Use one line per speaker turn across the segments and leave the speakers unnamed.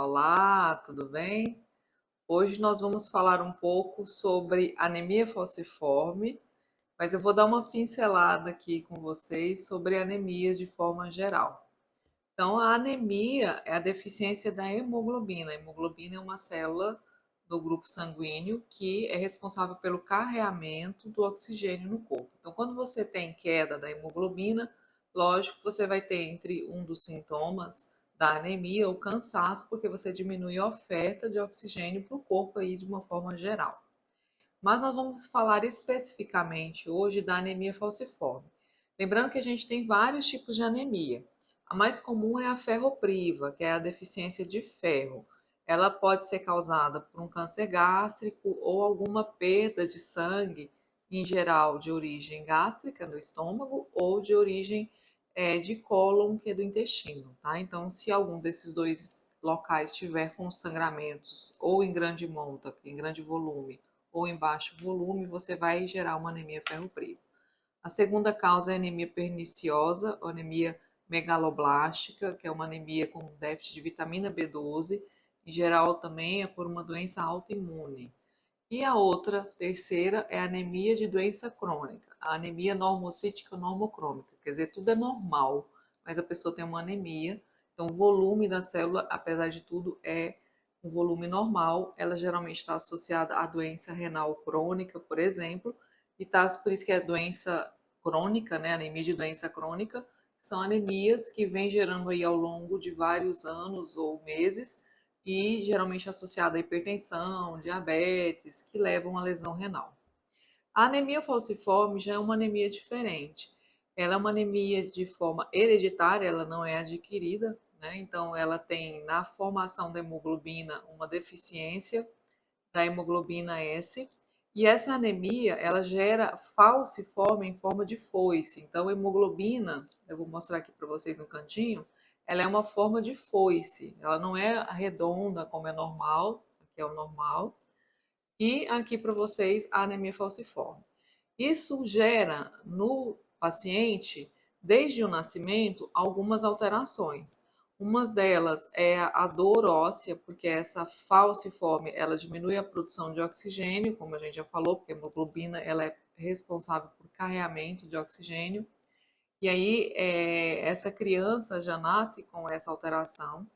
Olá, tudo bem? Hoje nós vamos falar um pouco sobre anemia falciforme, mas eu vou dar uma pincelada aqui com vocês sobre anemias de forma geral. Então, a anemia é a deficiência da hemoglobina. A hemoglobina é uma célula do grupo sanguíneo que é responsável pelo carreamento do oxigênio no corpo. Então, quando você tem queda da hemoglobina, lógico que você vai ter entre um dos sintomas da anemia o cansaço, porque você diminui a oferta de oxigênio para o corpo aí de uma forma geral. Mas nós vamos falar especificamente hoje da anemia falciforme. Lembrando que a gente tem vários tipos de anemia. A mais comum é a ferropriva, que é a deficiência de ferro. Ela pode ser causada por um câncer gástrico ou alguma perda de sangue, em geral de origem gástrica, do estômago, ou de origem de cólon, que é do intestino. Tá? Então, se algum desses dois locais tiver com sangramentos ou em grande monta, em grande volume, ou em baixo volume, você vai gerar uma anemia ferropriva. A segunda causa é a anemia perniciosa, ou anemia megaloblástica, que é uma anemia com déficit de vitamina B12. Em geral, também é por uma doença autoimune. E a outra, terceira, é a anemia de doença crônica, a anemia normocítica normocrônica, quer dizer, tudo é normal, mas a pessoa tem uma anemia, então o volume da célula, apesar de tudo, é um volume normal, ela geralmente está associada à doença renal crônica, por exemplo, e tá, por isso que é doença crônica, né, anemia de doença crônica, são anemias que vêm gerando aí ao longo de vários anos ou meses, e geralmente associada a hipertensão, diabetes, que levam a lesão renal. A anemia falciforme já é uma anemia diferente. Ela é uma anemia de forma hereditária, ela não é adquirida, né? Então ela tem na formação da hemoglobina uma deficiência da hemoglobina S, e essa anemia ela gera falciforme em forma de foice. Então, a hemoglobina, eu vou mostrar aqui para vocês no cantinho, ela é uma forma de foice. Ela não é redonda como é normal, aqui é o normal. E aqui para vocês a anemia falciforme. Isso gera no paciente, desde o nascimento, algumas alterações. Umas delas é a dor óssea, porque essa falciforme ela diminui a produção de oxigênio, como a gente já falou, porque a hemoglobina ela é responsável por carreamento de oxigênio. E aí essa criança já nasce com essa alteração,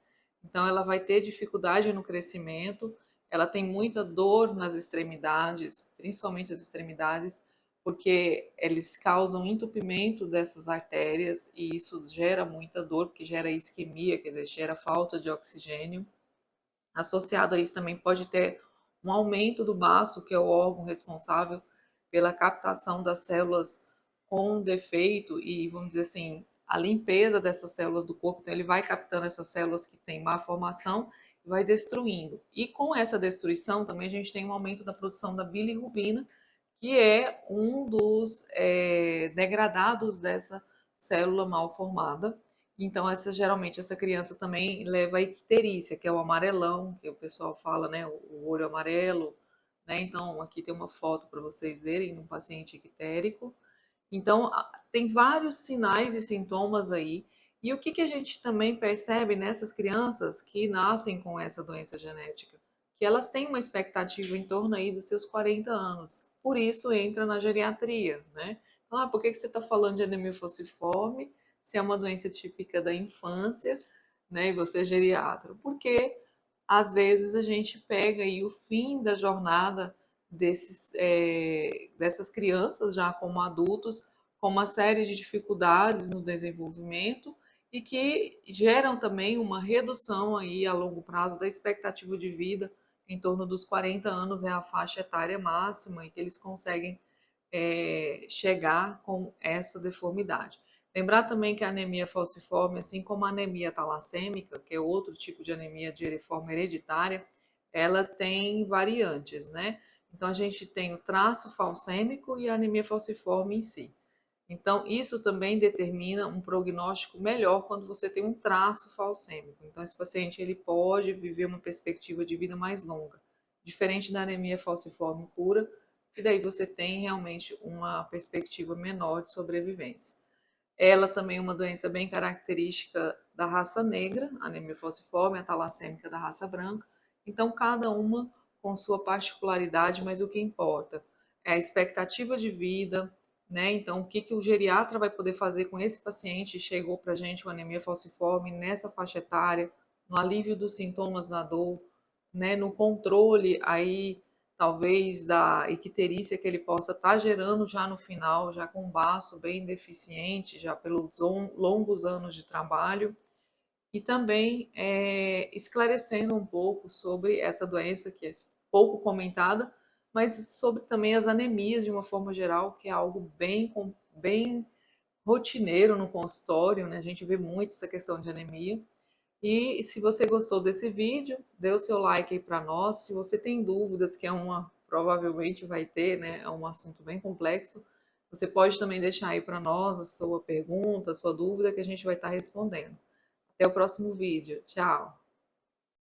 então ela vai ter dificuldade no crescimento, ela tem muita dor nas extremidades, principalmente as extremidades, porque eles causam entupimento dessas artérias e isso gera muita dor, porque gera isquemia, quer dizer, gera falta de oxigênio. Associado a isso também pode ter um aumento do baço, que é o órgão responsável pela captação das células com defeito e, vamos dizer assim, a limpeza dessas células do corpo. Então, ele vai captando essas células que têm má formação e vai destruindo. E com essa destruição também a gente tem um aumento da produção da bilirrubina, que é um dos degradados dessa célula mal formada. Então, geralmente, essa criança também leva a icterícia, que é o amarelão, que o pessoal fala, né, o olho amarelo, né? Então, aqui tem uma foto para vocês verem, um paciente ictérico. Então, tem vários sinais e sintomas aí. E o que, que a gente também percebe nessas crianças que nascem com essa doença genética? Que elas têm uma expectativa em torno aí dos seus 40 anos. Por isso entra na geriatria, né? Então, por que, que você está falando de anemia falciforme se é uma doença típica da infância, né? E você é geriatra? Porque às vezes a gente pega aí o fim da jornada dessas crianças já como adultos, com uma série de dificuldades no desenvolvimento e que geram também uma redução aí a longo prazo da expectativa de vida. Em torno dos 40 anos é a faixa etária máxima e que eles conseguem chegar com essa deformidade. Lembrar também que a anemia falciforme, assim como a anemia talassêmica, que é outro tipo de anemia de forma hereditária, ela tem variantes, né? Então, a gente tem o traço falcêmico e a anemia falciforme em si. Então, isso também determina um prognóstico melhor quando você tem um traço falcêmico. Então, esse paciente ele pode viver uma perspectiva de vida mais longa, diferente da anemia falciforme pura, que daí você tem realmente uma perspectiva menor de sobrevivência. Ela também é uma doença bem característica da raça negra, anemia falciforme, a talassêmica da raça branca. Então, cada uma com sua particularidade, mas o que importa é a expectativa de vida, né? Então, o que, que o geriatra vai poder fazer com esse paciente? Chegou para a gente com anemia falciforme nessa faixa etária, no alívio dos sintomas da dor, né? No controle aí, talvez, da icterícia que ele possa estar gerando já no final, já com um baço bem deficiente, já pelos longos anos de trabalho. E também esclarecendo um pouco sobre essa doença que é pouco comentada, mas sobre também as anemias de uma forma geral, que é algo bem rotineiro no consultório, né? A gente vê muito essa questão de anemia. E se você gostou desse vídeo, dê o seu like aí para nós. Se você tem dúvidas, que é provavelmente vai ter, né? É um assunto bem complexo. Você pode também deixar aí para nós a sua pergunta, a sua dúvida, que a gente vai estar respondendo. Até o próximo vídeo. Tchau!